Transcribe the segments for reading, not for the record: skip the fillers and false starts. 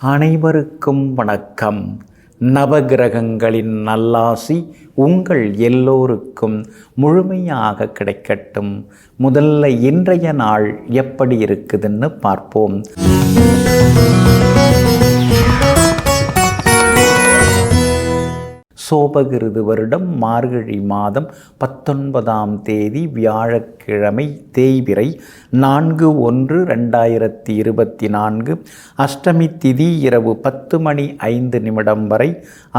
அனைவருக்கும் வணக்கம். நவகிரகங்களின் நல்லாசி உங்கள் எல்லோருக்கும் முழுமையாக கிடைக்கட்டும். முதல்ல இன்றைய நாள் எப்படி இருக்குதுன்னு பார்ப்போம். சோபகிருது வருடம் மார்கழி மாதம் 19ஆம் தேதி வியாழக்கிழமை, தேய்பிறை 4/1/2024. அஷ்டமி திதி இரவு 10:05 வரை.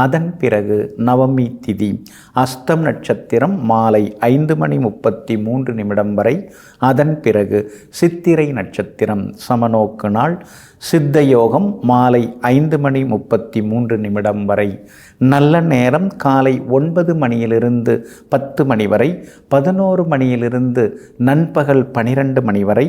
அதன் பிறகு நவமி திதி. அஸ்தம் நட்சத்திரம் மாலை 5:33 வரை. அதன் பிறகு சித்திரை நட்சத்திரம். சமநோக்கு நாள். சித்த யோகம் மாலை 5:33 வரை. நல்ல நேரம் காலை 9 மணியிலிருந்து 10 மணி வரை, 11 மணியிலிருந்து நண்பகல் 12 மணி வரை,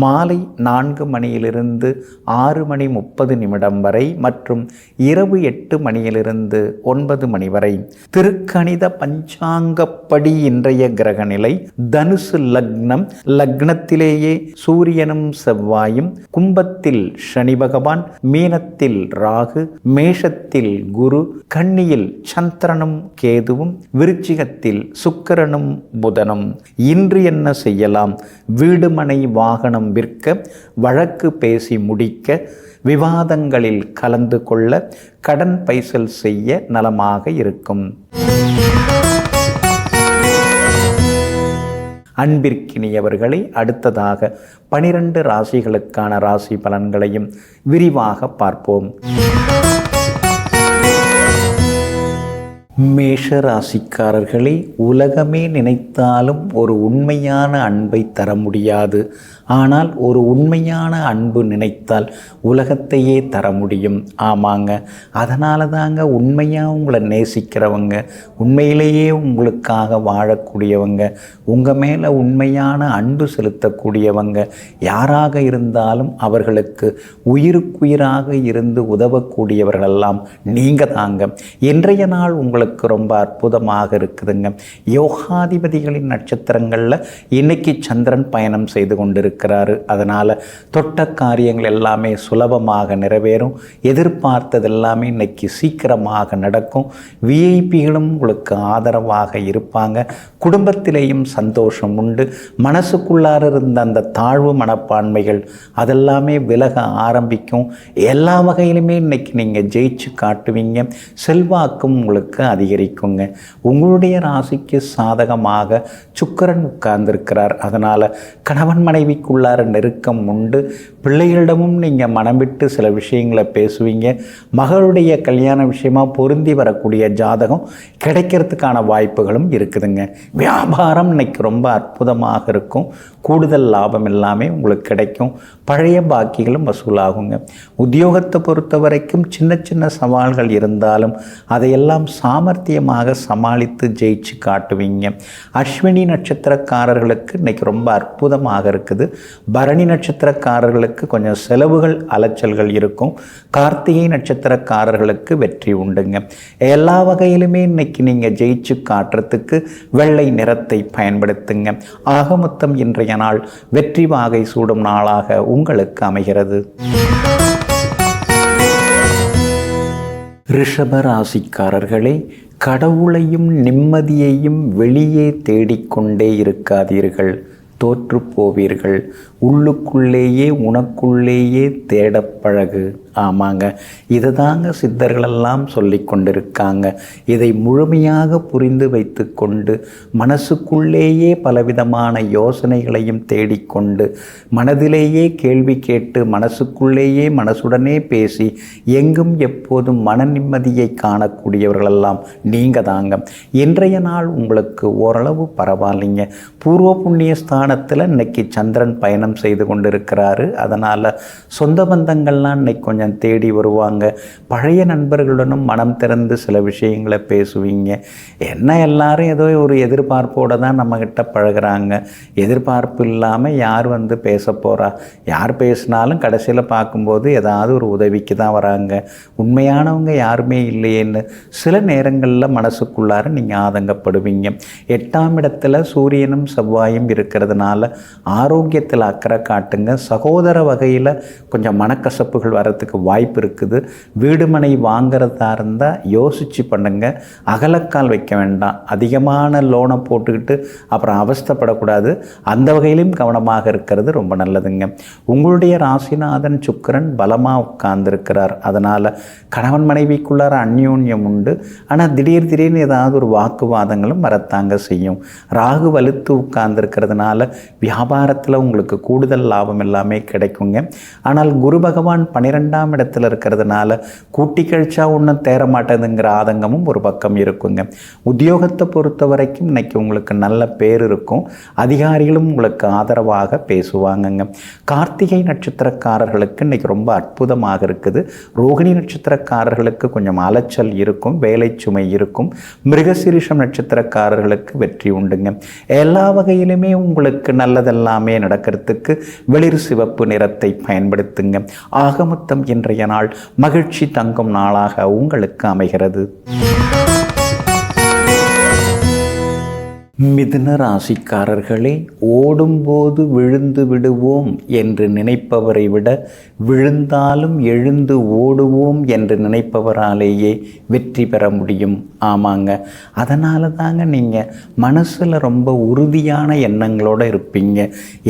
மாலை 4 மணியிலிருந்து 6:30 வரை மற்றும் இரவு 8 மணியிலிருந்து 9 மணி வரை. திருக்கணித பஞ்சாங்கப்படி இன்றைய கிரகநிலை தனுசு லக்னம். லக்னத்திலேயே சூரியனும் செவ்வாயும், கும்பத்தில் சனி பகவான், மீனத்தில் ராகு, மேஷத்தில் குரு, கன்னியில் சந்திரனும் கேதுவும், விருச்சிகத்தில் சுக்கிரனும் புதனும். இன்று என்ன செய்யலாம்? வீடுமனை வாகனம் விற்க, வழக்கு பேசி முடிக்க, விவாதங்களில் கலந்து கொள்ள, கடன் பைசல் செய்ய நலமாக இருக்கும். அன்பிற்கினியவர்களை, அடுத்ததாக 12 ராசிகளுக்கான ராசி பலன்களையும் விரிவாக பார்ப்போம். மேஷ ராசிக்காரர்களே, உலகமே நினைத்தாலும் ஒரு உண்மையான அன்பை தர முடியாது. ஆனால் ஒரு உண்மையான அன்பு நினைத்தால் உலகத்தையே தர முடியும். ஆமாங்க, அதனால தாங்க உண்மையாக உங்களை நேசிக்கிறவங்க, உண்மையிலேயே உங்களுக்காக வாழக்கூடியவங்க, உங்கள் மேலே உண்மையான அன்பு செலுத்தக்கூடியவங்க யாராக இருந்தாலும் அவர்களுக்கு உயிருக்குயிராக இருந்து உதவக்கூடியவர்களெல்லாம் நீங்கள் தாங்க. இன்றைய நாள் உங்களுக்கு ரொம்ப அற்புதமாக இருக்குதுங்க. யோகாதிபதிகளின் நட்சத்திரங்களில் இன்னைக்கு சந்திரன் பயணம் செய்து கொண்டிருக்கிறாரு. அதனால் தொட்ட காரியங்கள் எல்லாமே சுலபமாக நிறைவேறும். எதிர்பார்த்தது எல்லாமே இன்னைக்கு சீக்கிரமாக நடக்கும். விஐபிகளும் உங்களுக்கு ஆதரவாக இருப்பாங்க. குடும்பத்திலேயும் சந்தோஷம் உண்டு. மனசுக்குள்ளார இருந்த அந்த தாழ்வு மனப்பான்மைகள் அதெல்லாமே விலக ஆரம்பிக்கும். எல்லா வகையிலுமே இன்னைக்கு நீங்கள் ஜெயிச்சு காட்டுவீங்க. செல்வாக்கும் உங்களுக்கு அதிகரிக்குங்க. உங்களுடைய ராசிக்கு சாதகமாக சுக்கிரன் உட்கார்ந்திருக்கிறார். அதனால் கணவன் மனைவிக்குள்ளார நெருக்கம் உண்டு. பிள்ளைகளிடமும் நீங்கள் மனம் விட்டு சில விஷயங்களை பேசுவீங்க. மகளுடைய கல்யாண விஷயமா பொருந்தி வரக்கூடிய ஜாதகம் கிடைக்கிறதுக்கான வாய்ப்புகளும் இருக்குதுங்க. வியாபாரம் இன்னைக்கு ரொம்ப அற்புதமாக இருக்கும். கூடுதல் லாபம் எல்லாமே உங்களுக்கு கிடைக்கும். பழைய பாக்கிகளும் வசூலாகுங்க. உத்தியோகத்தை பொறுத்த வரைக்கும் சின்ன சின்ன சவால்கள் இருந்தாலும் அதையெல்லாம் சாமர்த்தியமாக சமாளித்து ஜெயிச்சு காட்டுவீங்க. அஸ்வினி நட்சத்திரக்காரர்களுக்கு இன்னைக்கு ரொம்ப அற்புதமாக இருக்குது. பரணி நட்சத்திரக்காரர்களுக்கு கொஞ்சம் செலவுகள், அலைச்சல்கள் இருக்கும். கார்த்திகை நட்சத்திரக்காரர்களுக்கு வெற்றி உண்டுங்க. எல்லா வகையிலுமே இன்னைக்கு நீங்கள் ஜெயிச்சு காட்டுறதுக்கு வெள்ளை நிறத்தை பயன்படுத்துங்க. ஆக மொத்தம் இன்றைய நாள் வெற்றி வாகை சூடும் நாளாக உங்களுக்கு அமைகிறது. ரிஷப ராசிக்காரர்களே, கடவுளையும் நிம்மதியையும் வெளியே தேடிக்கொண்டே இருக்காதீர்கள். தோற்று போவீர்கள். உள்ளுக்குள்ளேயே உனக்குள்ளேயே தேடப் பழகு. ஆமாங்க, இதை தாங்க சித்தர்களெல்லாம் சொல்லி கொண்டிருக்காங்க. இதை முழுமையாக புரிந்து வைத்து கொண்டு மனசுக்குள்ளேயே பலவிதமான யோசனைகளையும் தேடிக்கொண்டு மனதிலேயே கேள்வி கேட்டு மனசுக்குள்ளேயே மனசுடனே பேசி எங்கும் எப்போதும் மன நிம்மதியை காணக்கூடியவர்களெல்லாம் நீங்கள் தாங்க. இன்றைய நாள் உங்களுக்கு ஓரளவு பரவாயில்லைங்க. பூர்வ புண்ணிய ஸ்தானத்தில் இன்னைக்கு சந்திரன் பயணம் செய்து கொண்டிருக்கிறாரு. அதனால் சொந்த பந்தங்கள்லாம் இன்னைக்கு கொஞ்சம் தேடி வருவாங்க. பழைய நண்பர்களுடனும் மனம் திறந்து சில விஷயங்களை பேசுவீங்க. என்ன எல்லாரும் ஏதோ ஒரு எதிர்பார்ப்போடு தான் நம்மக்கிட்ட பழகிறாங்க. எதிர்பார்ப்பு இல்லாமல் யார் வந்து பேச போகிறா? யார் பேசினாலும் கடைசியில் பார்க்கும்போது ஏதாவது ஒரு உதவிக்கு தான் வராங்க. உண்மையானவங்க யாருமே இல்லையேன்னு சில நேரங்களில் மனசுக்குள்ளார நீங்கள் ஆதங்கப்படுவீங்க. 8ஆம் இடத்துல சூரியனும் செவ்வாயும் இருக்கிறதுனால ஆரோக்கியத்தில் அக்கறை காட்டுங்க. சகோதர வகையில் கொஞ்சம் மனக்கசப்புகள் வரத்துக்கு வர்றதுக்கு வாய்ப்பு இருக்குது. வீடு மனை வாங்கிறதா இருந்தால் யோசித்து பண்ணுங்க. அகலக்கால் வைக்க வேண்டாம். அதிகமான லோனை போட்டுக்கிட்டு அப்புறம் அவஸ்தைப்படக்கூடாது. அந்த வகையிலும் கவனமாக இருக்கிறது ரொம்ப நல்லதுங்க. உங்களுடைய ராசிநாதன் சுக்கிரன் பலமாக உட்கார்ந்துருக்கிறார். அதனால் கணவன் மனைவிக்குள்ளார அந்யோன்யம் உண்டு. ஆனால் திடீர்னு ஏதாவது ஒரு வாக்குவாதங்களும் வரத்தாங்க செய்யும். ராகு வலுத்து உட்கார்ந்துருக்கிறதுனால வியாபாரத்தில் உங்களுக்கு கூடுதல் லாபம் எல்லாமே கிடைக்குங்க. ஆனால் குரு பகவான் 12ஆம் இடத்துல இருக்கிறதுனால கூட்டி கழிச்சா ஒன்றும் தேர மாட்டேதுங்கிற ஆதங்கமும் ஒரு பக்கம் இருக்குங்க. உத்தியோகத்தை பொறுத்த வரைக்கும் இன்னைக்கு உங்களுக்கு நல்ல பேர் இருக்கும். அதிகாரிகளும் உங்களுக்கு ஆதரவாக பேசுவாங்கங்க. கார்த்திகை நட்சத்திரக்காரர்களுக்கு இன்னைக்கு ரொம்ப அற்புதமாக இருக்குது. ரோகிணி நட்சத்திரக்காரர்களுக்கு கொஞ்சம் அலைச்சல் இருக்கும், வேலை சுமை இருக்கும். மிருகசீரிஷம் நட்சத்திரக்காரர்களுக்கு வெற்றி உண்டுங்க. எல்லா வகையிலுமே உங்களுக்கு நல்லதெல்லாமே நடக்கிறதுக்கு வெளிர் சிவப்பு நிறத்தை பயன்படுத்துங்க. ஆகமொத்தம் இன்றைய நாள் மகிழ்ச்சி தங்கும் நாளாக உங்களுக்கு அமைகிறது. மிதுன ராசிக்காரர்களே, ஓடும்போது விழுந்து விடுவோம் என்று நினைப்பவரை விட விழுந்தாலும் எழுந்து ஓடுவோம் என்று நினைப்பவராலேயே வெற்றி பெற முடியும். ஆமாங்க, அதனால தாங்க நீங்கள் மனசில் ரொம்ப உறுதியான எண்ணங்களோடு இருப்பீங்க.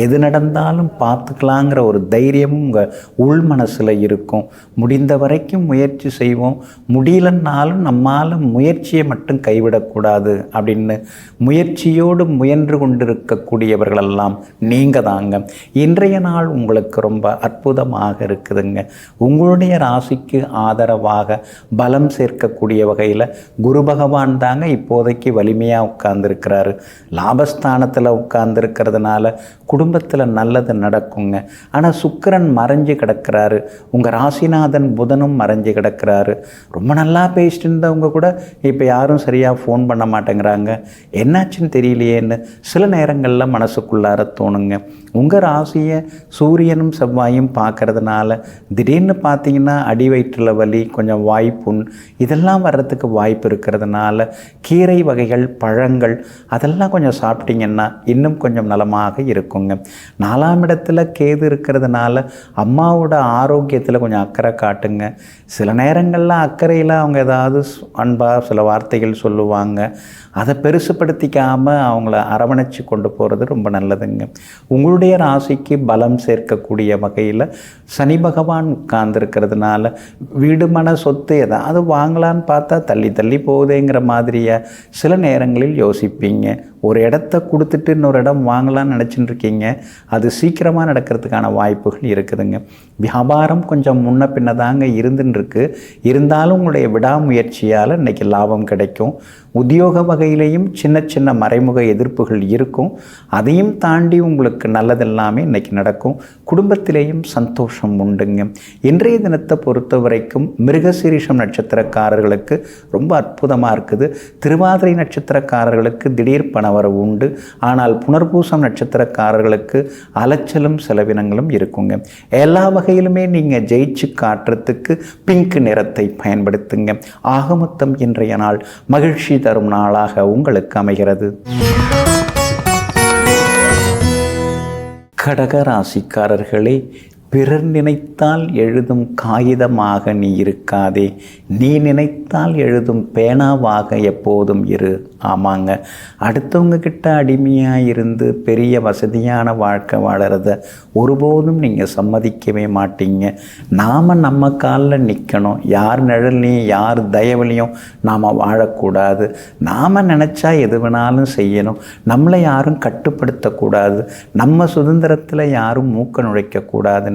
எது நடந்தாலும் பார்த்துக்கலாங்கிற ஒரு தைரியமும் உங்கள் உள் மனசில் இருக்கும். முடிந்த வரைக்கும் முயற்சி செய்வோம், முடியலன்னாலும் நம்மால் முயற்சியை மட்டும் கைவிடக்கூடாது அப்படின்னு முயற்சியோடு முயன்று கொண்டிருக்கக்கூடியவர்களெல்லாம் நீங்கள் தாங்க. இன்றைய நாள் உங்களுக்கு ரொம்ப அற்புதமாக இருக்குதுங்க. உங்களுடைய ராசிக்கு ஆதரவாக பலம் சேர்க்கக்கூடிய வகையில் குரு பகவான் தாங்க இப்போதைக்கு வலிமையாக உட்கார்ந்துருக்கிறாரு. லாபஸ்தானத்தில் உட்கார்ந்துருக்கிறதுனால குடும்பத்தில் நல்லது நடக்குங்க. ஆனால் சுக்கிரன் மறைஞ்சு கிடக்கிறாரு. உங்கள் ராசிநாதன் புதனும் மறைஞ்சு கிடக்கிறாரு. ரொம்ப நல்லா பேசிட்டு இருந்தவங்க கூட இப்போ யாரும் சரியாக ஃபோன் பண்ண மாட்டேங்கிறாங்க. என்னாச்சுன்னு தெரியலையேன்னு சில நேரங்களில் மனசுக்குள்ளார தோணுங்க. உங்கள் ராசியை சூரியனும் செவ்வாயும் பார்க்கறதுனால திடீர்னு பார்த்தீங்கன்னா அடி வயிற்றில் வலி, கொஞ்சம் வாய்ப்புண் இதெல்லாம் வர்றதுக்கு வாய்ப்பு இருக்கிறதுனால கீரை வகைகள், பழங்கள் அதெல்லாம் கொஞ்சம் சாப்பிட்டீங்கன்னா இன்னும் கொஞ்சம் நலமாக இருக்குங்க. 4ஆம் இடத்துல கேது இருக்கிறதுனால அம்மாவோட ஆரோக்கியத்தில் கொஞ்சம் அக்கறை காட்டுங்க. சில நேரங்களில் அக்கறையில் அவங்க ஏதாவது அன்பாக சில வார்த்தைகள் சொல்லுவாங்க. அதை பெருசுப்படுத்திக்காமல் அவங்கள அரவணைச்சு கொண்டு போகிறது ரொம்ப நல்லதுங்க. உங்களுடைய ராசிக்கு பலம் சேர்க்கக்கூடிய வகையில் சனி பகவான் உட்கார்ந்துருக்கிறதுனால வீடு மன சொத்து ஏதாவது வாங்கலான்னு பார்த்தா தள்ளி போகுதேங்கிற மாதிரியாக சில நேரங்களில் யோசிப்பீங்க. ஒரு இடத்த கொடுத்துட்டு இன்னொரு இடம் வாங்கலான்னு நினச்சிட்டு இருக்கீங்க. அது சீக்கிரமாக நடக்கிறதுக்கான வாய்ப்புகள் இருக்குதுங்க. வியாபாரம் கொஞ்சம் முன்ன பின்ன தாங்க இருந்துருக்கு. இருந்தாலும் உங்களுடைய விடாமுயற்சியால் இன்றைக்கி லாபம் கிடைக்கும். உத்தியோக வகையிலையும் சின்ன மறைமுக எதிர்ப்புகள் இருக்கும். அதையும் தாண்டி உங்களுக்கு நல்லதெல்லாமே இன்றைக்கி நடக்கும். குடும்பத்திலேயும் சந்தோஷம் உண்டுங்க. இன்றைய தினத்தை பொறுத்த வரைக்கும் மிருகசீரிஷம் நட்சத்திரக்காரர்களுக்கு ரொம்ப அற்புதமாக இருக்குது. திருவாதிரை நட்சத்திரக்காரர்களுக்கு திடீர் பணவரவு உண்டு. ஆனால் புனர்பூசம் நட்சத்திரக்காரர்களுக்கு அலைச்சலும் செலவினங்களும் இருக்குங்க. எல்லா வகையிலுமே நீங்கள் ஜெயிச்சு காட்டுறதுக்கு பிங்க் நிறத்தை பயன்படுத்துங்க. ஆகமொத்தம் இன்றைய நாள் மகிழ்ச்சி தரும் நாளாக உங்களுக்கு அமைகிறது. கடக ராசிக்காரர்களே, பிறர் நினைத்தால் எழுதும் காகிதமாக நீ இருக்காதே, நீ நினைத்தால் எழுதும் பேனாவாக எப்போதும் இரு. ஆமாங்க, அடுத்தவங்க கிட்ட அடிமையாக இருந்து பெரிய வசதியான வாழ்க்கை வாழறத ஒருபோதும் நீங்கள் சம்மதிக்கவே மாட்டீங்க. நாம் நம்ம காலில் நிற்கணும். யார் நிழல்லையும் யார் தயவுலையும் நாம் வாழக்கூடாது. நாம் நினச்சா எது வேணாலும் செய்யணும். நம்மளை யாரும் கட்டுப்படுத்தக்கூடாது. நம்ம சுதந்திரத்தில் யாரும் மூக்க நுழைக்கக்கூடாதுன்னு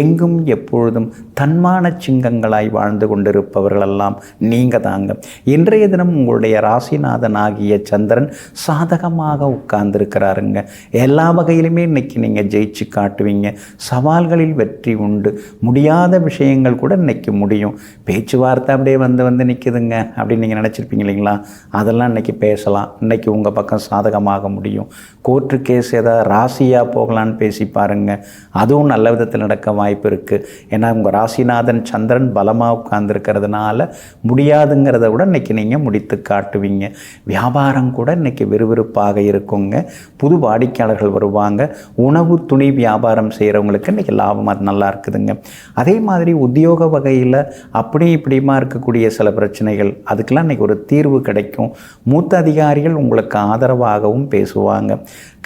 எங்கும் எப்பொழுதும் தன்மான சிங்கங்களாய் வாழ்ந்து கொண்டிருப்பவர்களெல்லாம் நீங்கள் தாங்க. இன்றைய தினம் உங்களுடைய ராசிநாதன் ஆகிய சந்திரன் சாதகமாக உட்கார்ந்துருக்கிறாருங்க. எல்லா வகையிலுமே இன்னைக்கு நீங்கள் ஜெயிச்சு காட்டுவீங்க. சவால்களில் வெற்றி உண்டு. முடியாத விஷயங்கள் கூட இன்னைக்கு முடியும். பேச்சுவார்த்தை அப்படியே வந்து நிற்குதுங்க அப்படின்னு நீங்கள் நினச்சிருப்பீங்க இல்லைங்களா? அதெல்லாம் இன்னைக்கு பேசலாம். இன்னைக்கு உங்கள் பக்கம் சாதகமாக முடியும். கோர்ட்டு கேஸ் ஏதாவது ராசியாக போகலான்னு பேசி பாருங்கள். அதுவும் நல்ல விரதத்தில் நடக்க வாய்ப்பு இருக்குது. ஏன்னா உங்கள் ராசிநாதன் சந்திரன் பலமாக உட்கார்ந்துருக்கிறதுனால முடியாதுங்கிறத விட இன்றைக்கி நீங்கள் முடித்து காட்டுவீங்க. வியாபாரம் கூட இன்றைக்கி விறுவிறுப்பாக இருக்குங்க. புது வாடிக்கையாளர்கள் வருவாங்க. உணவு துணி வியாபாரம் செய்கிறவங்களுக்கு இன்றைக்கி லாபம் அது நல்லா இருக்குதுங்க. அதே மாதிரி உத்தியோக வகையில் அப்படி இப்படியுமா இருக்கக்கூடிய சில பிரச்சனைகள் அதுக்கெல்லாம் இன்றைக்கி ஒரு தீர்வு கிடைக்கும். மூத்த அதிகாரிகள் உங்களுக்கு ஆதரவாகவும் பேசுவாங்க.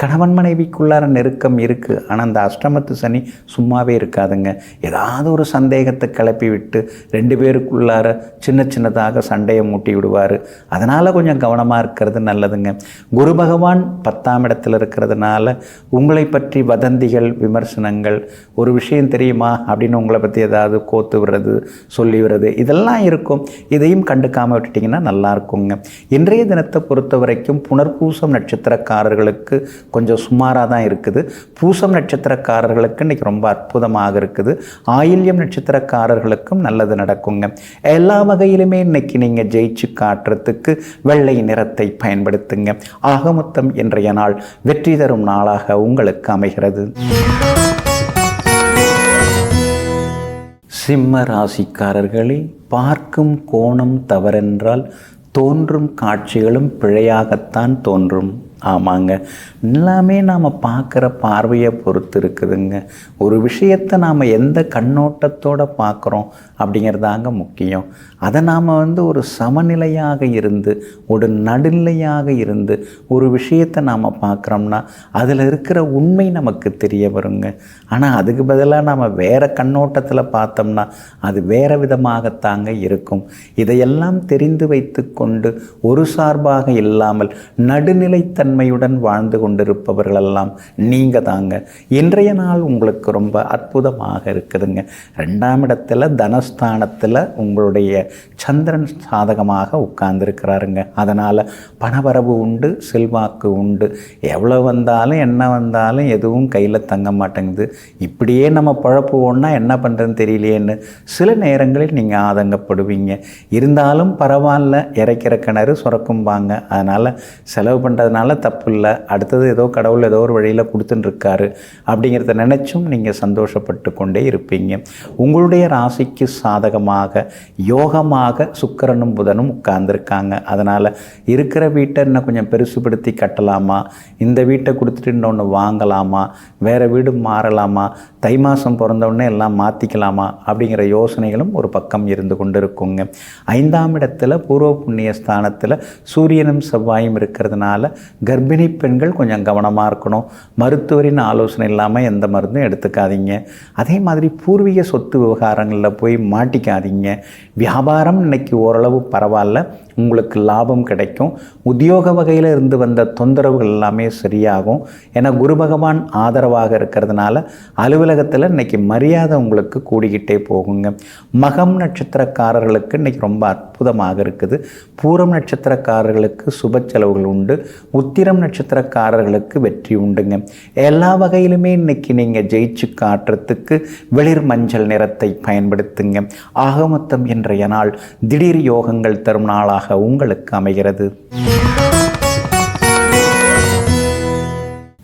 கணவன் மனைவிக்குள்ளார நெருக்கம் இருக்குது. ஆனால் அந்த அஷ்டமத்து சனி சும்மாவே இருக்காதுங்க. ஏதாவது ஒரு சந்தேகத்தை கிளப்பி விட்டு 2 பேருக்குள்ளார சின்னதாக சண்டையை மூட்டி விடுவார். அதனால் கொஞ்சம் கவனமாக இருக்கிறது நல்லதுங்க. குரு பகவான் 10ஆம் இடத்துல இருக்கிறதுனால உங்களை பற்றி வதந்திகள், விமர்சனங்கள், ஒரு விஷயம் தெரியுமா அப்படின்னு உங்களை பற்றி ஏதாவது கோத்து விடுறது, சொல்லி விடுறது, இதெல்லாம் இருக்கும். இதையும் கண்டுக்காமல் விட்டுட்டிங்கன்னா நல்லா இருக்குங்க. இன்றைய தினத்தை பொறுத்த வரைக்கும் புனர்பூசம் நட்சத்திரக்காரர்களுக்கு கொஞ்சம் சுமாராக தான் இருக்குது. பூசம் நட்சத்திரக்காரர்களுக்கு இன்றைக்கி ரொம்ப அற்புதமாக இருக்குது. ஆயில்யம் நட்சத்திரக்காரர்களுக்கும் நல்லது நடக்குங்க. எல்லா வகையிலுமே இன்றைக்கி நீங்கள் ஜெயிச்சு காட்டுறதுக்கு வெள்ளை நிறத்தை பயன்படுத்துங்க. ஆக மொத்தம் இன்றைய நாள் வெற்றி தரும் நாளாக உங்களுக்கு அமைகிறது. சிம்ம ராசிக்காரர்களே, பார்க்கும் கோணம் தவறென்றால் தோன்றும் காட்சிகளும் பிழையாகத்தான் தோன்றும். ஆமாங்க, எல்லாமே நாம் பார்க்குற பார்வையை பொறுத்து இருக்குதுங்க. ஒரு விஷயத்தை நாம் எந்த கண்ணோட்டத்தோடு பார்க்குறோம் அப்படிங்கிறதாங்க முக்கியம். அதை நாம் ஒரு சமநிலையாக இருந்து, ஒரு நடுநிலையாக இருந்து ஒரு விஷயத்தை நாம் பார்க்குறோம்னா அதில் இருக்கிற உண்மை நமக்கு தெரிய வருங்க. ஆனால் அதுக்கு பதிலாக நாம் வேறு கண்ணோட்டத்தில் பார்த்தோம்னா அது வேறு விதமாகத்தாங்க இருக்கும். இதையெல்லாம் தெரிந்து வைத்து கொண்டு ஒரு சார்பாக இல்லாமல் நடுநிலைத்தன்மையுடன் வாழ்ந்து கொண்டிருப்பவர்களெல்லாம் நீங்கள் தாங்க. இன்றைய நாள் உங்களுக்கு ரொம்ப அற்புதமாக இருக்குதுங்க. 2ஆம் இடத்துல தனஸ்தானத்தில் உங்களுடைய சந்திரன் சாதகமாக உட்கார்ந்துருக்கிறாருங்க. அதனால் பணவரவு உண்டு, செல்வாக்கு உண்டு. எவ்வளோ வந்தாலும் என்ன வந்தாலும் எதுவும் கையில் தங்க மாட்டேங்குது. இப்படியே நம்ம பழப்புவோன்னா என்ன பண்ணுறதுன்னு தெரியலையேன்னு சில நேரங்களில் நீங்கள் ஆதங்கப்படுவீங்க. இருந்தாலும் பரவாயில்ல, இறைக்கிற கிணறு சுரக்கும்பாங்க. அதனால் செலவு பண்ணுறதுனால தப்பு இல்லை. அடுத்தது ஏதோ கடவுள் ஏதோ ஒரு வழியில் கொடுத்துட்டுருக்காரு அப்படிங்கிறத நினச்சும் நீங்கள் சந்தோஷப்பட்டு கொண்டே இருப்பீங்க. உங்களுடைய ராசிக்கு சாதகமாக யோகமாக சுக்கிரனும் புதனும் உட்கார்ந்துருக்காங்க. அதனால் இருக்கிற வீட்டை இன்னும் கொஞ்சம் பெருசுபடுத்தி கட்டலாமா, இந்த வீட்டை கொடுத்துட்டு இன்னொன்று வாங்கலாமா, வேறு வீடு மாறலாமா, தை மாதம் பிறந்தவுடனே எல்லாம் மாற்றிக்கலாமா அப்படிங்கிற யோசனைகளும் ஒரு பக்கம் இருந்து கொண்டு இருக்குங்க. 5ஆம் இடத்துல பூர்வ புண்ணிய ஸ்தானத்தில் சூரியனும் செவ்வாயும் இருக்கிறதுனால கர்ப்பிணி பெண்கள் கொஞ்சம் கவனமாக இருக்கணும். மருத்துவரின் ஆலோசனை இல்லாமல் எந்த மருந்தும் எடுத்துக்காதீங்க. அதே மாதிரி பூர்வீக சொத்து விவகாரங்களில் போய் மாட்டிக்காதீங்க. வியாபாரம் இன்னைக்கு ஓரளவு பரவாயில்ல, உங்களுக்கு லாபம் கிடைக்கும். உத்தியோக வகையில் இருந்து வந்த தொந்தரவுகள் எல்லாமே சரியாகும். ஏன்னா குரு பகவான் ஆதரவாக இருக்கிறதுனால அலுவலகத்தில் இன்றைக்கி மரியாதை உங்களுக்கு கூடிக்கிட்டே போகுங்க. மகம் நட்சத்திரக்காரர்களுக்கு இன்றைக்கி ரொம்ப அற்புதமாக இருக்குது. பூரம் நட்சத்திரக்காரர்களுக்கு சுப செலவுகள் உண்டு. உத்திரம் நட்சத்திரக்காரர்களுக்கு வெற்றி உண்டுங்க. எல்லா வகையிலுமே இன்றைக்கி நீங்கள் ஜெயிச்சு காட்டுறதுக்கு வெளிர் மஞ்சள் நிறத்தை பயன்படுத்துங்க. ஆக மொத்தம் இன்றைய நாள் திடீர் யோகங்கள் தரும் நாளாக உங்களுக்கு அமைகிறது.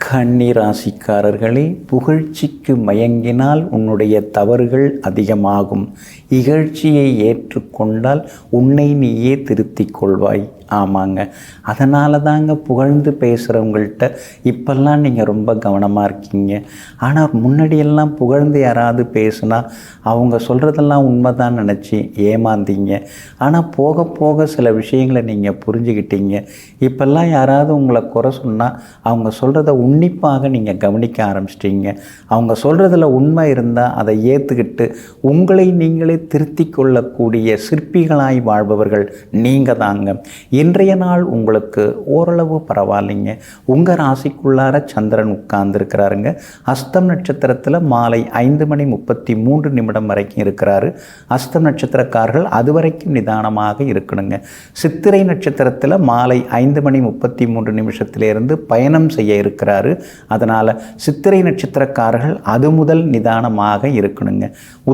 கன்னி ராசிக்காரர்களே, புகழ்ச்சிக்கு மயங்கினால் உன்னுடைய தவறுகள் அதிகமாகும். இகழ்ச்சியை ஏற்றுக்கொண்டால் உன்னை நீயே திருத்திக் கொள்வாய். ஆமாங்க, அதனால தாங்க புகழ்ந்து பேசுகிறவங்கள்ட்ட இப்பெல்லாம் நீங்கள் ரொம்ப கவனமாக இருக்கீங்க. ஆனால் முன்னாடியெல்லாம் புகழ்ந்து யாராவது பேசுனா அவங்க சொல்கிறதெல்லாம் உண்மை தான் நினச்சி ஏமாந்தீங்க. ஆனால் போக போக சில விஷயங்களை நீங்கள் புரிஞ்சுக்கிட்டீங்க. இப்பெல்லாம் யாராவது உங்களை குறை சொன்னால் அவங்க சொல்கிறத உன்னிப்பாக நீங்கள் கவனிக்க ஆரம்பிச்சிட்டிங்க. அவங்க சொல்கிறதுல உண்மை இருந்தால் அதை ஏற்றுக்கிட்டு உங்களை நீங்களே திருத்தி கொள்ளக்கூடிய சிற்பிகளாய் வாழ்பவர்கள் நீங்கள் தாங்க. இன்றைய நாள் உங்களுக்கு ஓரளவு பரவாயில்லைங்க. உங்கள் ராசிக்குள்ளார சந்திரன் உட்கார்ந்துருக்கிறாருங்க. அஸ்தம் நட்சத்திரத்தில் மாலை 5:33 வரைக்கும் இருக்கிறாரு. அஸ்தம் நட்சத்திரக்காரர்கள் அது வரைக்கும் நிதானமாக இருக்கணுங்க. சித்திரை நட்சத்திரத்தில் மாலை 5:33 பயணம் செய்ய இருக்கிறாரு. அதனால் சித்திரை நட்சத்திரக்காரர்கள் அது முதல் நிதானமாக இருக்கணுங்க.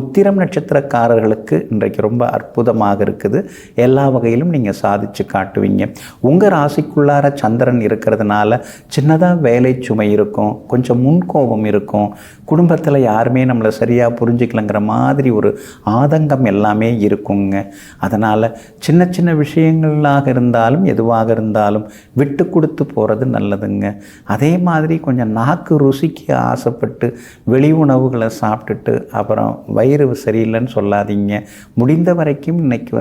உத்திரம் நட்சத்திரக்காரர்களுக்கு இன்றைக்கு ரொம்ப அற்புதமாக இருக்குது. எல்லா வகையிலும் நீங்கள் சாதிச்சு காட்டு காட்டுவீங்க. உங்கள் ராசிக்குள்ளார சந்திரன் இருக்கிறதுனால சின்னதாக வேலை சுமை இருக்கும், கொஞ்சம் முன்கோபம் இருக்கும், குடும்பத்தில் யாருமே நம்மளை சரியாக புரிஞ்சுக்கலங்கிற மாதிரி ஒரு ஆதங்கம் எல்லாமே இருக்குங்க. அதனால் சின்ன சின்ன விஷயங்களாக இருந்தாலும் எதுவாக இருந்தாலும் விட்டு கொடுத்து போகிறது நல்லதுங்க. அதே மாதிரி கொஞ்சம் நாக்கு ருசிக்கு ஆசைப்பட்டு வெளி உணவுகளை சாப்பிட்டுட்டு அப்புறம் வயிறு சரியில்லைன்னு சொல்லாதீங்க. முடிந்த வரைக்கும் இன்றைக்கி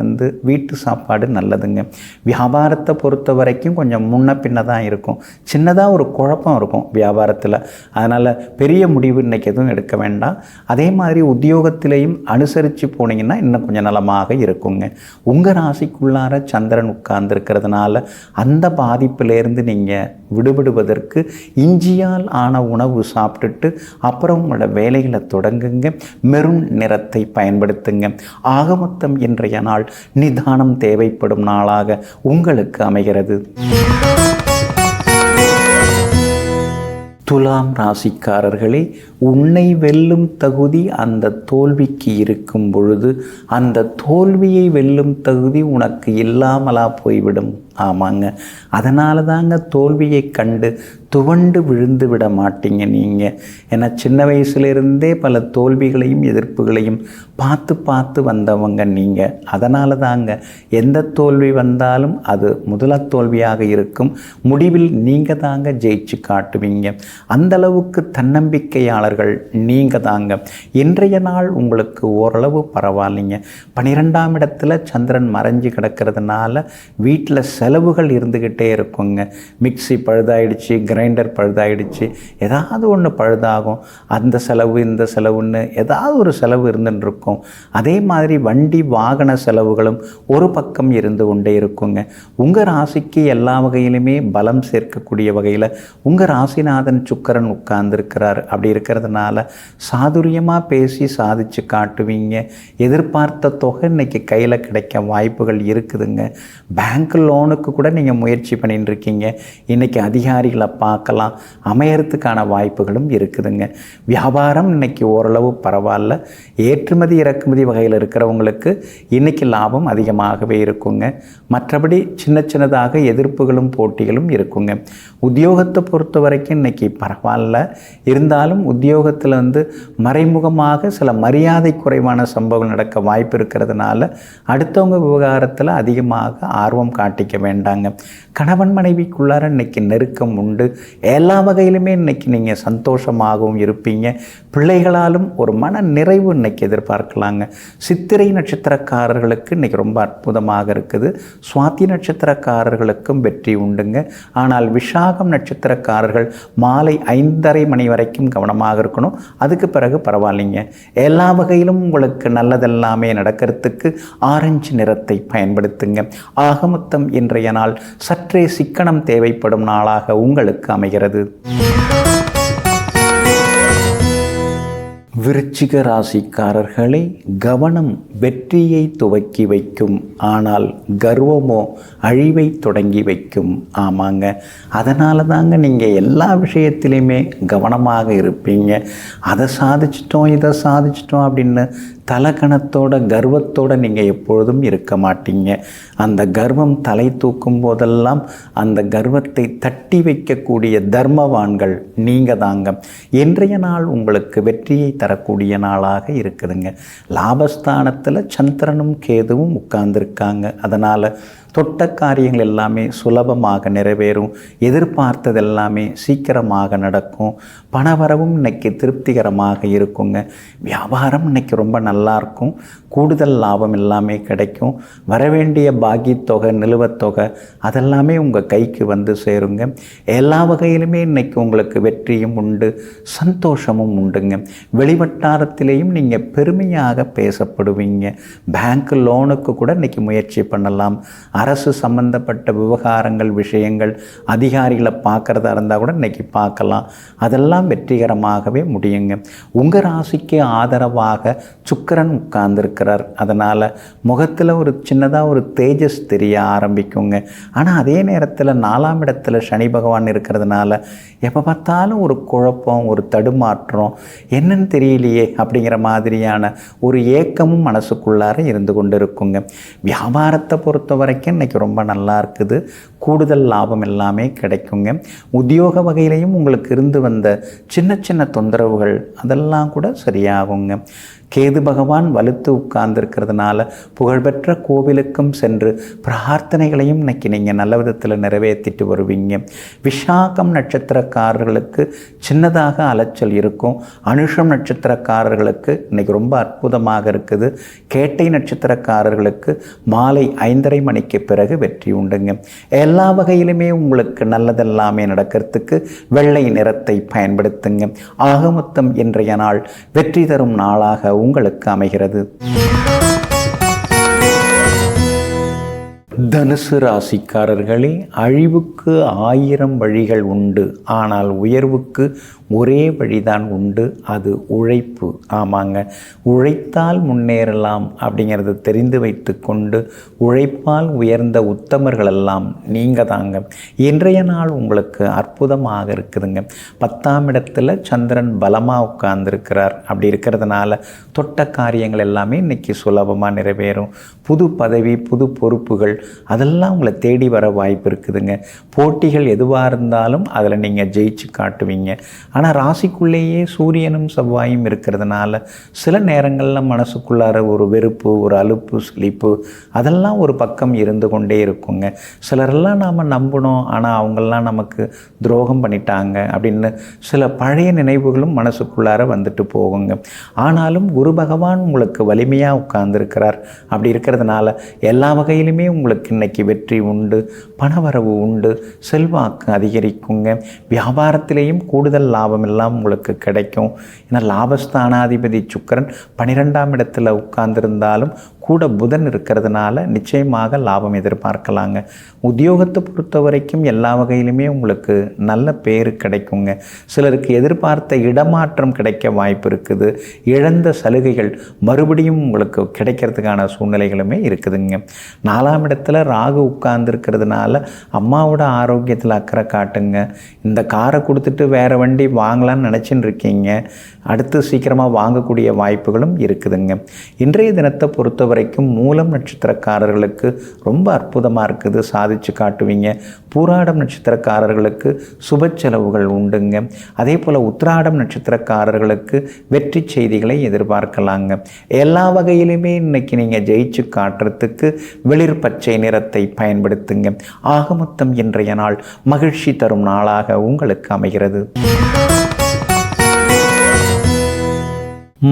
வீட்டு சாப்பாடு நல்லதுங்க. வியாபாரத்தை பொறுத்த வரைக்கும் கொஞ்சம் முன்ன பின்ன தான் இருக்கும், சின்னதாக ஒரு குழப்பம் இருக்கும் வியாபாரத்தில். அதனால் பெரிய முடிவு இன்றைக்கி எதுவும் எடுக்க வேண்டாம். அதே மாதிரி உத்தியோகத்திலையும் அனுசரித்து போனீங்கன்னா இன்னும் கொஞ்சம் நலமாக இருக்குங்க. உங்கள் ராசிக்குள்ளார சந்திரன் உட்கார்ந்துருக்கிறதுனால அந்த பாதிப்பிலேருந்து நீங்கள் விடுபடுவதற்கு இஞ்சியால் ஆன உணவு சாப்பிட்டுட்டு அப்புறம் உங்களோட வேலைகளை தொடங்குங்க. மெரூன் நிறத்தை பயன்படுத்துங்க. ஆக மொத்தம் இன்றைய நாள் நிதானம் தேவைப்படும் நாளாக உங்களுக்கு அமைகிறது. துலாம் ராசிக்காரர்களே, உன்னை வெல்லும் தகுதி அந்த தோல்விக்கு இருக்கும் பொழுது அந்த தோல்வியை வெல்லும் தகுதி உனக்கு இல்லாமலா போய்விடும். ஆமாங்க, அதனால தாங்க தோல்வியை கண்டு துவண்டு விழுந்து விட மாட்டீங்க நீங்கள். ஏன்னா சின்ன வயசுலேருந்தே பல தோல்விகளையும் எதிர்ப்புகளையும் பார்த்து பார்த்து வந்தவங்க நீங்கள். அதனால தாங்க எந்த தோல்வி வந்தாலும் அது முதல தோல்வியாக இருக்கும், முடிவில் நீங்கள் தாங்க ஜெயிச்சு காட்டுவீங்க. அந்தளவுக்கு தன்னம்பிக்கையாளர்கள் நீங்கள் தாங்க. இன்றைய நாள் உங்களுக்கு ஓரளவு பரவாயில்லைங்க. 12ஆம் இடத்துல சந்திரன் மறைஞ்சு கிடக்கிறதுனால வீட்டில் செலவுகள் இருந்துக்கிட்டே இருக்குங்க. மிக்சி பழுதாயிடுச்சு, கிரைண்டர் பழுதாயிடுச்சு, ஏதாவது ஒன்று பழுதாகும். அந்த செலவு இந்த செலவுன்னு ஏதாவது ஒரு செலவு இருந்துன்னு இருக்கும். அதே மாதிரி வண்டி வாகன செலவுகளும் ஒரு பக்கம் இருந்து கொண்டே இருக்குங்க. உங்கள் ராசிக்கு எல்லா வகையிலுமே பலம் சேர்க்கக்கூடிய வகையில் உங்கள் ராசிநாதன் சுக்கிரன் உட்கார்ந்துருக்கிறார். அப்படி இருக்கிறதுனால சாதுரியமாக பேசி சாதிச்சு காட்டுவீங்க. எதிர்பார்த்த தொகை இன்றைக்கி கையில் கிடைக்க வாய்ப்புகள் இருக்குதுங்க. பேங்க் லோனுக்கு கூட நீங்கள் முயற்சி பண்ணிட்டு இருக்கீங்க. இன்றைக்கி அதிகாரிகளை பார்க்கலாம், அமையறதுக்கான வாய்ப்புகளும் இருக்குதுங்க. வியாபாரம் இன்றைக்கி ஓரளவு பரவாயில்ல. ஏற்றுமதி இறக்குமதி வகையில் இருக்கிறவங்களுக்கு இன்றைக்கி லாபம் அதிகமாகவே இருக்குங்க. மற்றபடி சின்ன சின்னதாக எதிர்ப்புகளும் போட்டிகளும் இருக்குங்க. உத்தியோகத்தை பொறுத்த வரைக்கும் இன்றைக்கி பரவாயில்ல. இருந்தாலும் உத்தியோகத்தில் மறைமுகமாக சில மரியாதை குறைவான சம்பவங்கள் நடக்க வாய்ப்பு இருக்கிறதுனால அடுத்தவங்க விவகாரத்தில் அதிகமாக ஆர்வம் காட்டிக்க வேண்டாங்க. கணவன் மனைவிக்குள்ளார இன்னைக்கு நெருக்கம் உண்டு. எல்லா வகையிலுமே இன்னைக்கு நீங்கள் சந்தோஷமாகவும் இருப்பீங்க. பிள்ளைகளாலும் ஒரு மன நிறைவு இன்னைக்கு எதிர்பார்க்கலாங்க. சித்திரை நட்சத்திரக்காரர்களுக்கு இன்னைக்கு ரொம்ப அற்புதமாக இருக்குது. சுவாதி நட்சத்திரக்காரர்களுக்கும் வெற்றி உண்டுங்க. ஆனால் விஷாகம் நட்சத்திரக்காரர்கள் மாலை 5:30 மணி வரைக்கும் கவனமாக இருக்கணும். அதுக்கு பிறகு பரவாயில்லைங்க. எல்லா வகையிலும் உங்களுக்கு நல்லதெல்லாமே நடக்கிறதுக்கு ஆரஞ்சு நிறத்தை பயன்படுத்துங்க. ஆக மொத்தம் இன்றைய நாள் சற்றே சிக்கனம் தேவைப்படும் நாளாக உங்களுக்கு அமைகிறது. விருச்சிக ராசிக்காரர்களே, கவனம் வெற்றியை துவக்கி வைக்கும், ஆனால் கர்வமோ அழிவை தொடங்கி வைக்கும். ஆமாங்க, அதனால தாங்க நீங்கள் எல்லா விஷயத்திலையுமே கவனமாக இருப்பீங்க. அதை சாதிச்சிட்டோம் இதை சாதிச்சிட்டோம் அப்படின்னு தலகணத்தோட கர்வத்தோடு நீங்கள் எப்பொழுதும் இருக்க மாட்டீங்க. அந்த கர்வம் தலை தூக்கும் போதெல்லாம் அந்த கர்வத்தை தட்டி வைக்கக்கூடிய தர்மவான்கள் நீங்கள் தாங்க. இன்றைய நாள் உங்களுக்கு வெற்றியை தரக்கூடிய நாளாக இருக்குதுங்க. லாபஸ்தானத்தில் சந்திரனும் கேதுவும் உட்கார்ந்துருக்காங்க. அதனால் தொட்ட காரியங்கள் எல்லாமே சுலபமாக நிறைவேறும். எதிர்பார்த்தது எல்லாமே சீக்கிரமாக நடக்கும். பணவரவும் இன்னைக்கு திருப்திகரமாக இருக்குங்க. வியாபாரம் இன்னைக்கு ரொம்ப நல்லாயிருக்கும். கூடுதல் லாபம் எல்லாமே கிடைக்கும். வரவேண்டிய பாக்கித்தொகை நிலுவத்தொகை அதெல்லாமே உங்கள் கைக்கு வந்து சேருங்க. எல்லா வகையிலுமே இன்னைக்கு உங்களுக்கு வெற்றியும் உண்டு, சந்தோஷமும் உண்டுங்க. வெளிவட்டாரத்திலேயும் நீங்கள் பெருமையாக பேசப்படுவீங்க. பேங்க் லோனுக்கு கூட இன்னைக்கு முயற்சி பண்ணலாம். அரசு சம்பந்தப்பட்ட விவகாரங்கள் விஷயங்கள் அதிகாரிகளை பார்க்குறதா இருந்தால் கூட இன்றைக்கி பார்க்கலாம். அதெல்லாம் வெற்றிகரமாகவே முடியுங்க. உங்கள் ராசிக்கு ஆதரவாக சுக்கிரன் உட்கார்ந்துருக்கிறார். அதனால் முகத்தில் ஒரு சின்னதாக ஒரு தேஜஸ் தெரிய ஆரம்பிக்குங்க. ஆனால் அதே நேரத்தில் 4ஆம் இடத்துல சனி பகவான் இருக்கிறதுனால எப்போ பார்த்தாலும் ஒரு குழப்பம், ஒரு தடுமாற்றம், என்னன்னு தெரிய தெரியலையே அப்படிங்கிற மாதிரியான ஒரு ஏக்கமும் மனசுக்குள்ளார இருந்து கொண்டு இருக்குங்க. வியாபாரத்தை பொறுத்த வரைக்கும் இன்றைக்கி ரொம்ப நல்லா இருக்குது. கூடுதல் லாபம் எல்லாமே கிடைக்குங்க. உத்தியோக வகையிலையும் உங்களுக்கு இருந்து வந்த சின்ன சின்ன தொந்தரவுகள் அதெல்லாம் கூட சரியாகுங்க. கேது பகவான் வலுத்து உட்கார்ந்துருக்கிறதுனால புகழ்பெற்ற கோவிலுக்கும் சென்று பிரார்த்தனைகளையும் இன்னைக்கு நீங்கள் நல்ல விதத்தில் நிறைவேற்றிட்டு வருவீங்க. விஷாகம் நட்சத்திரக்காரர்களுக்கு சின்னதாக அலைச்சல் இருக்கும். அனுஷம் நட்சத்திரக்காரர்களுக்கு இன்னைக்கு ரொம்ப அற்புதமாக இருக்குது. கேட்டை நட்சத்திரக்காரர்களுக்கு மாலை 5:30 மணிக்கு பிறகு வெற்றி உண்டுங்க. எல்லா வகையிலுமே உங்களுக்கு நல்லதெல்லாமே நடக்கிறதுக்கு வெள்ளை நிறத்தை பயன்படுத்துங்க. ஆக மொத்தம் இன்றைய நாள் வெற்றி தரும் நாளாக உங்களுக்கு அமைகிறது. தனுசு ராசிக்காரர்களே, அழிவுக்கு 1000 வழிகள் உண்டு, ஆனால் உயர்வுக்கு ஒரே வழிதான் உண்டு, அது உழைப்பு. ஆமாங்க, உழைத்தால் முன்னேறலாம் அப்படிங்கிறத தெரிந்து வைத்து கொண்டு உழைப்பால் உயர்ந்த உத்தமர்களெல்லாம் நீங்கள் தாங்க. இன்றைய நாள் உங்களுக்கு அற்புதமாக இருக்குதுங்க. 10ஆம் இடத்துல சந்திரன் பலமாக உட்கார்ந்துருக்கிறார். அப்படி இருக்கிறதுனால தொட்ட காரியங்கள் எல்லாமே இன்றைக்கி சுலபமாக நிறைவேறும். புது பதவி, புது பொறுப்புகள் அதெல்லாம் உங்களை தேடி வர வாய்ப்பு இருக்குதுங்க. போட்டிகள் எதுவாக இருந்தாலும் அதில் நீங்கள் ஜெயிச்சு காட்டுவீங்க. ஆனால் ராசிக்குள்ளேயே சூரியனும் செவ்வாயும் இருக்கிறதுனால சில நேரங்களில் மனசுக்குள்ளார ஒரு வெறுப்பு, ஒரு அலுப்பு, சிலிப்பு அதெல்லாம் ஒரு பக்கம் இருந்து கொண்டே இருக்குங்க. சிலரெல்லாம் நாம் நம்பணும், ஆனால் அவங்கெல்லாம் நமக்கு துரோகம் பண்ணிட்டாங்க அப்படின்னு சில பழைய நினைவுகளும் மனசுக்குள்ளார வந்துட்டு போகுங்க. ஆனாலும் குரு பகவான் உங்களுக்கு வலிமையாக உட்கார்ந்துருக்கிறார். அப்படி இருக்கிறதுனால எல்லா வகையிலுமே உங்களுக்கு இன்னைக்கு வெற்றி உண்டு, பணவரவு உண்டு, செல்வாக்கு அதிகரிக்குங்க. வியாபாரத்திலேயும் கூடுதல் லாபம் எல்லாம் உங்களுக்கு கிடைக்கும். ஏன்னா லாபஸ்தானாதிபதி சுக்கிரன் 12ஆம் இடத்துல உட்கார்ந்திருந்தாலும் கூட புதன் இருக்கிறதுனால நிச்சயமாக லாபம் எதிர்பார்க்கலாங்க. உத்தியோகத்தை பொறுத்த வரைக்கும் எல்லா வகையிலுமே உங்களுக்கு நல்ல பேர் கிடைக்குங்க. சிலருக்கு எதிர்பார்த்த இடமாற்றம் கிடைக்க வாய்ப்பு இருக்குது. இழந்த சலுகைகள் மறுபடியும் உங்களுக்கு கிடைக்கிறதுக்கான சூழ்நிலைகளுமே இருக்குதுங்க. 4ஆம் இடத்துல ராகு உட்கார்ந்துருக்கிறதுனால அம்மாவோட ஆரோக்கியத்தில் அக்கறை காட்டுங்க. இந்த காரை கொடுத்துட்டு வேறு வண்டி வாங்கலான்னு நினச்சின்னு இருக்கீங்க, அடுத்து சீக்கிரமாக வாங்கக்கூடிய வாய்ப்புகளும் இருக்குதுங்க. இன்றைய தினத்தை பொறுத்த வரைக்கும் மூலம் நட்சத்திரக்காரர்களுக்கு ரொம்ப அற்புதமாக இருக்குது, சாதிச்சு காட்டுவீங்க. பூராடம் நட்சத்திரக்காரர்களுக்கு சுப செலவுகள் உண்டுங்க. அதே போல் உத்திராடம் நட்சத்திரக்காரர்களுக்கு வெற்றி செய்திகளை எதிர்பார்க்கலாங்க. எல்லா வகையிலுமே இன்னைக்கு நீங்கள் ஜெயிச்சு காட்டுறதுக்கு வெளிர் பச்சை நிறத்தை பயன்படுத்துங்க. ஆக மொத்தம் இன்றைய நாள் மகிழ்ச்சி தரும் நாளாக உங்களுக்கு அமைகிறது.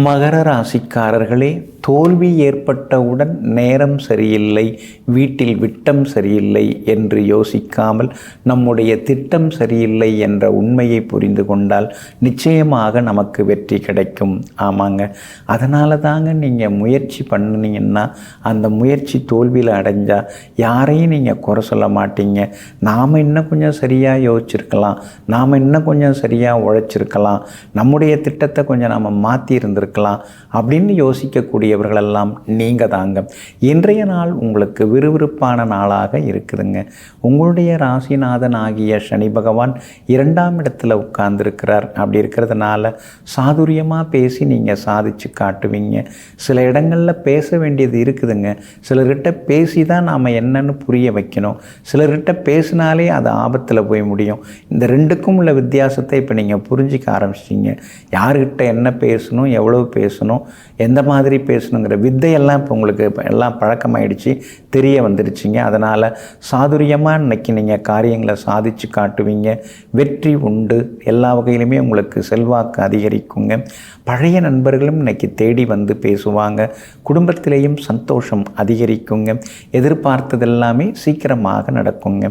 மகர ராசிக்காரர்களே, தோல்வி ஏற்பட்டவுடன் நேரம் சரியில்லை, வீட்டில் விட்டம் சரியில்லை என்று யோசிக்காமல் நம்முடைய திட்டம் சரியில்லை என்ற உண்மையை புரிந்து கொண்டால் நிச்சயமாக நமக்கு வெற்றி கிடைக்கும். ஆமாங்க, அதனால தாங்க நீங்கள் முயற்சி பண்ணினீங்கன்னா அந்த முயற்சி தோல்வியில் அடைஞ்சால் யாரையும் நீங்கள் குறை சொல்ல மாட்டீங்க. நாம் இன்னும் கொஞ்சம் சரியாக யோசிச்சிருக்கலாம், நாம் இன்னும் கொஞ்சம் சரியாக உழைச்சிருக்கலாம், நம்முடைய திட்டத்தை கொஞ்சம் நாம் மாற்றி இருந்திருக்கலாம் அப்படின்னு யோசிக்கக்கூடியவர்களெல்லாம் நீங்கள் தாங்க. இன்றைய நாள் உங்களுக்கு விறுவிறுப்பான நாளாக இருக்குதுங்க. உங்களுடைய ராசிநாதன் ஆகிய சனி பகவான் 2ஆம் இடத்துல உட்கார்ந்துருக்கிறார். அப்படி இருக்கிறதுனால சாதுரியமாக பேசி நீங்கள் சாதிச்சு காட்டுவீங்க. சில இடங்களில் பேச வேண்டியது இருக்குதுங்க. சிலர்கிட்ட பேசி தான் நாம் என்னன்னு புரிய வைக்கணும். சிலர்கிட்ட பேசினாலே அது ஆபத்தில் போய் முடியும். இந்த ரெண்டுக்கும் உள்ள வித்தியாசத்தை இப்போ நீங்கள் புரிஞ்சிக்க ஆரம்பிச்சிட்டிங்க. யார்கிட்ட என்ன பேசணும், எவ்வளவு பேசணும், எந்த மாதிரி பேசணுங்கிற வித்தையெல்லாம் இப்போ உங்களுக்கு எல்லாம் பழக்கமாயிடுச்சு, தெரிய வந்துடுச்சிங்க. அதனால் சாதுரியமாக இன்னைக்கு நீங்கள் காரியங்களை சாதிச்சு காட்டுவீங்க. வெற்றி உண்டு. எல்லா வகையிலுமே உங்களுக்கு செல்வாக்கு அதிகரிக்குங்க. பழைய நண்பர்களும் இன்னைக்கு தேடி வந்து பேசுவாங்க. குடும்பத்திலேயும் சந்தோஷம் அதிகரிக்குங்க. எதிர்பார்த்ததெல்லாமே சீக்கிரமாக நடக்குங்க.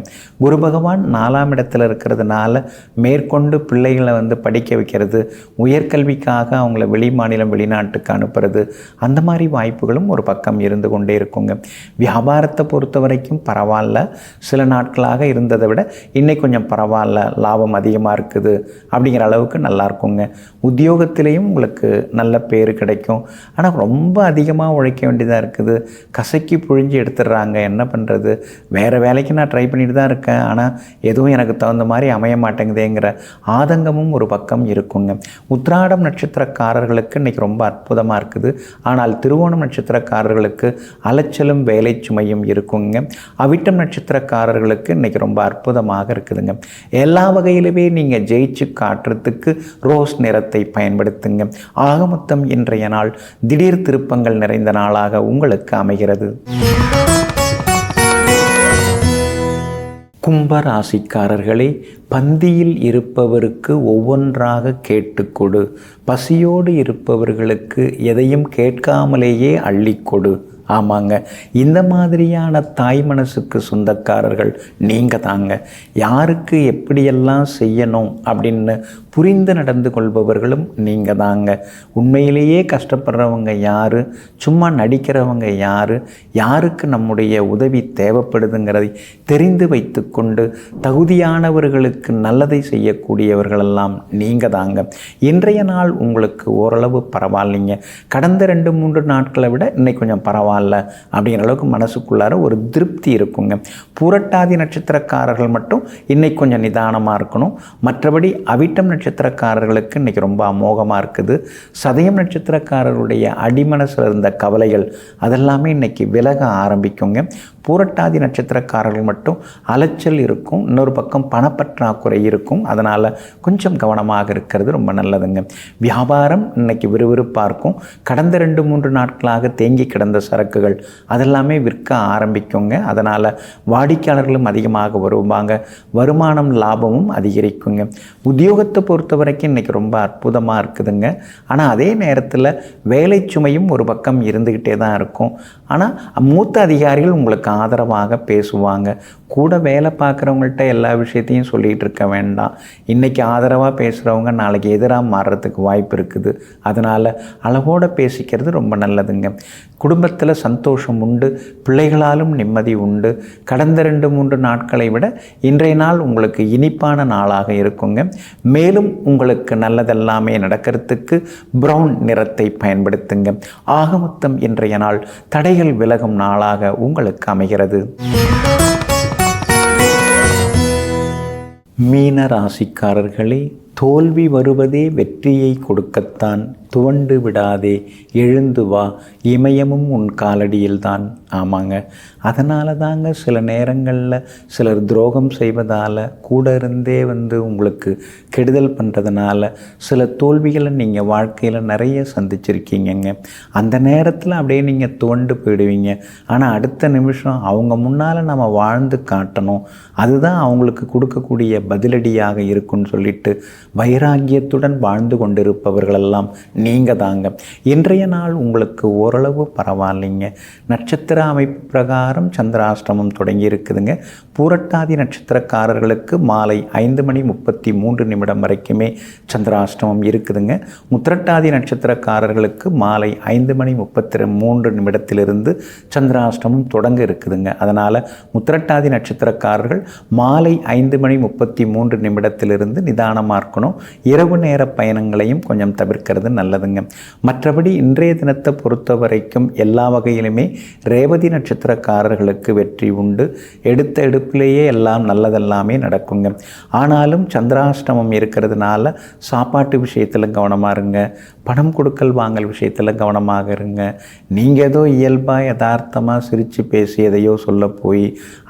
குரு பகவான் 4ஆம் இடத்துல இருக்கிறதுனால மேற்கொண்டு பிள்ளைகளை வந்து படிக்க வைக்கிறது, உயர்கல்விக்காக அவங்கள வெளி மாநிலம் வெளிநாட்டுக்கு அனுப்புறது, அந்த மாதிரி வாய்ப்புகளும் ஒரு பக்கம் இருந்து கொண்டே இருக்குங்க. வியாபாரத்தை பொறுத்த வரைக்கும் பரவாயில்ல, சில நாட்களாக இருந்ததை விட இன்னைக்கு கொஞ்சம் பரவாயில்ல, லாபம் அதிகமாக இருக்குது அப்படிங்கிற அளவுக்கு நல்லா இருக்குங்க. உத்தியோகத்திலையும் உங்களுக்கு நல்ல பேர் கிடைக்கும். ஆனால் ரொம்ப அதிகமாக உழைக்க வேண்டியதாக இருக்குது, கசக்கி புழிஞ்சு எடுத்துடுறாங்க, என்ன பண்ணுறது, வேறு வேலைக்கு நான் ட்ரை பண்ணிட்டு தான் இருக்கேன், ஆனால் எதுவும் எனக்கு தகுந்த மாதிரி அமைய மாட்டேங்குதேங்கிற ஆதங்கமும் ஒரு பக்கம் இருக்குங்க. உத்திராடம் நட்சத்திரக்காரர்களுக்கு இன்றைக்கி ரொம்ப அற்புதமாக இருக்குது. ஆனால் திருவோணம் நட்சத்திரக்காரர்களுக்கு அலைச்சலும் வேலை சுமையும் இருக்குங்க. அவிட்டம் நட்சத்திரக்காரர்களுக்கு இன்றைக்கி ரொம்ப அற்புதமாக இருக்குதுங்க. எல்லா வகையிலுமே நீங்கள் ஜெயிச்சு காட்டுறதுக்கு ரோஸ் நிறத்தை பயன்படுத்துங்க. ஆக மொத்தம் இன்றைய நாள் திடீர் திருப்பங்கள் நிறைந்த நாளாக உங்களுக்கு அமைகிறது. கும்பராசிக்காரர்களே, பந்தியில் இருப்பவருக்கு ஒவ்வொன்றாக கேட்டுக்கொடு, பசியோடு இருப்பவர்களுக்கு எதையும் கேட்காமலேயே அள்ளிக்கொடு. ஆமாங்க, இந்த மாதிரியான தாய் மனசுக்கு சொந்தக்காரர்கள் நீங்கள் தாங்க. யாருக்கு எப்படியெல்லாம் செய்யணும் அப்படின்னு புரிந்து நடந்து கொள்பவர்களும் நீங்கள் தாங்க. உண்மையிலேயே கஷ்டப்படுறவங்க யார், சும்மா நடிக்கிறவங்க யார், யாருக்கு நம்முடைய உதவி தேவைப்படுதுங்கிறதை தெரிந்து வைத்து கொண்டு தகுதியானவர்களுக்கு நல்லதை செய்யக்கூடியவர்களெல்லாம் நீங்கள் தாங்க. இன்றைய நாள் உங்களுக்கு ஓரளவு பரவாயில்லைங்க. கடந்த 2-3 நாட்களை விட இன்னைக்கு கொஞ்சம் பரவாயில்ல அப்படிங்கிற அளவுக்கு மனசுக்குள்ளார ஒரு திருப்தி இருக்குங்க. புரட்டாதி நட்சத்திரக்காரர்கள் மட்டும் இன்னைக்கு கொஞ்சம் நிதானமாக இருக்கணும். மற்றபடி அவிட்டம் நட்சத்திரக்காரர்களுக்கு இன்றைக்கி ரொம்ப அமோகமாக இருக்குது. சதயம் நட்சத்திரக்காரர்களுடைய அடிமனசில் இருந்த கவலைகள் அதெல்லாமே இன்றைக்கி விலக ஆரம்பிக்குங்க. பூரட்டாதி நட்சத்திரக்காரர்கள் மட்டும் அலைச்சல் இருக்கும், இன்னொரு பக்கம் பணப்பற்றாக்குறை இருக்கும். அதனால் கொஞ்சம் கவனமாக இருக்கிறது ரொம்ப நல்லதுங்க. வியாபாரம் இன்னைக்கு விறுவிறுப்பாக இருக்கும். கடந்த 2-3 நாட்களாக தேங்கி கிடந்த சரக்குகள் அதெல்லாமே விற்க ஆரம்பிக்குங்க. அதனால் வாடிக்கையாளர்களும் அதிகமாக வருவாங்க, வருமானம் லாபமும் அதிகரிக்குங்க. உத்தியோகத்தை பொறுத்த வரைக்கும் இன்றைக்கி ரொம்ப அற்புதமாக இருக்குதுங்க. ஆனால் அதே நேரத்தில் வேலை சுமையும் ஒரு பக்கம் இருந்துக்கிட்டே தான் இருக்கும். ஆனால் மூத்த அதிகாரிகள் உங்களுக்கு ஆதரவாக பேசுவாங்க. கூட வேலை பார்க்குறவங்கள்ட்ட எல்லா விஷயத்தையும் சொல்லிகிட்டு இருக்க வேண்டாம். இன்றைக்கி ஆதரவாக பேசுகிறவங்க நாளைக்கு எதிராக மாறுறதுக்கு வாய்ப்பு இருக்குது. அதனால் அளவோடு பேசிக்கிறது ரொம்ப நல்லதுங்க. குடும்பத்தில் சந்தோஷம் உண்டு, பிள்ளைகளாலும் நிம்மதி உண்டு. கடந்த 2-3 நாட்களை விட இன்றைய நாள் உங்களுக்கு இனிப்பான நாளாக இருக்குங்க. மேலும் உங்களுக்கு நல்லதெல்லாமே நடக்கிறதுக்கு பிரவுன் நிறத்தை பயன்படுத்துங்க. ஆக மொத்தம் இன்றைய நாள் தடைகள் விலகும் நாளாக உங்களுக்கு அமைகிறது. மீன ராசிக்காரர்களே, தோல்வி வருவதே வெற்றியை கொடுக்கத்தான். துவண்டு விடாதே, எழுந்து வா, இமயமும் உன் காலடியில்தான். ஆமாங்க, அதனால தாங்க சில நேரங்களில் சிலர் துரோகம் செய்வதால், கூட இருந்தே உங்களுக்கு கெடுதல் பண்ணுறதுனால சில தோல்விகளை நீங்கள் வாழ்க்கையில் நிறைய சந்திச்சிருக்கீங்கங்க. அந்த நேரத்தில் அப்படியே நீங்கள் துவண்டு போயிடுவீங்க. ஆனால் அடுத்த நிமிஷம் அவங்க முன்னால் நம்ம வாழ்ந்து காட்டணும், அதுதான் அவங்களுக்கு கொடுக்கக்கூடிய பதிலடியாக இருக்குன்னு சொல்லிட்டு வைராக்கியத்துடன் வாழ்ந்து கொண்டிருப்பவர்களெல்லாம் நீங்கள் தாங்க. இன்றைய நாள் உங்களுக்கு ஓரளவு பரவாயில்லைங்க. நட்சத்திர அமைப்பு பிரகாரம் சந்திராஷ்டமம் தொடங்கி இருக்குதுங்க. பூரட்டாதி நட்சத்திரக்காரர்களுக்கு மாலை 5:33 வரைக்குமே சந்திராஷ்டமம் இருக்குதுங்க. உத்திரட்டாதி நட்சத்திரக்காரர்களுக்கு மாலை 5:33 சந்திராஷ்டமம் தொடங்க இருக்குதுங்க. அதனால் உத்திரட்டாதி நட்சத்திரக்காரர்கள் மாலை 5:33 நிதானமாக இருக்கணும். இரவு நேர பயணங்களையும் கொஞ்சம் தவிர்க்கிறது நல்லதுங்க. மற்றபடி இன்றைய தினத்தை பொறுத்த வரைக்கும் எல்லா வகையிலுமே ரேவதி நட்சத்திரக்காரர்களுக்கு வெற்றி உண்டு. எடுத்த எடுப்பிலேயே எல்லாம் நல்லதெல்லாமே நடக்குங்க. ஆனாலும் சந்திராஷ்டமம் இருக்கிறதுனால சாப்பாட்டு விஷயத்தில் கவனமாக இருங்க, பணம் கொடுக்கல் வாங்கல் விஷயத்தில் கவனமாக இருங்க. நீங்கள் ஏதோ இயல்பாக யதார்த்தமாக சிரித்து பேசி எதையோ சொல்ல போய்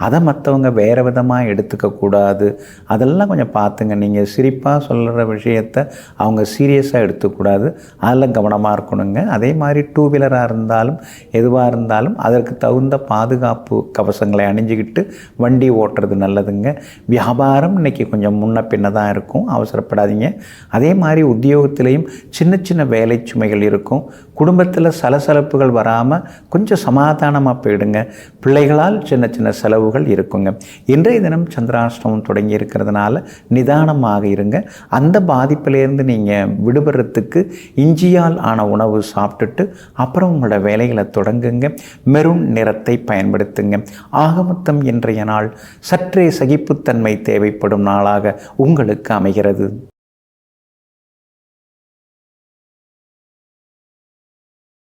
அதை மற்றவங்க வேறு விதமாக எடுத்துக்கக்கூடாது. அதெல்லாம் கொஞ்சம் பார்த்துங்க. நீங்கள் சிரிப்பாக சொல்கிற விஷயத்தை அவங்க சீரியஸாக எடுத்துக்கூடாது, அதில் கவனமாக இருக்கணுங்க. அதே மாதிரி 2 வீலராக இருந்தாலும் எதுவாக இருந்தாலும் அதற்கு தகுந்த பாதுகாப்பு கவசங்களை அணிஞ்சிக்கிட்டு வண்டி ஓட்டுறது நல்லதுங்க. வியாபாரம் இன்றைக்கி கொஞ்சம் முன்ன பின்ன தான் இருக்கும், அவசரப்படாதீங்க. அதே மாதிரி உத்தியோகத்திலையும் சின்ன சின்ன வேலை சுமைகள் இருக்கும். குடும்பத்தில் சலசலப்புகள் வராமல் கொஞ்சம் சமாதானமாக போயிடுங்க. பிள்ளைகளால் சின்ன சின்ன செலவுகள் இருக்குங்க. இன்றைய தினம் சந்திராஷ்டமம் தொடங்கி இருக்கிறதுனால நிதானமாக இருங்க. அந்த பாதிப்பிலேருந்து நீங்கள் விடுபடுறதுக்கு இஞ்சியால் ஆன உணவு சாப்பிட்டுட்டு அப்புறம் உங்களோட வேலைகளை தொடங்குங்க. மெரூன் நிறத்தை பயன்படுத்துங்க. ஆகமொத்தம் இன்றைய நாள் சற்றே சகிப்புத்தன்மை தேவைப்படும் நாளாக உங்களுக்கு அமைகிறது.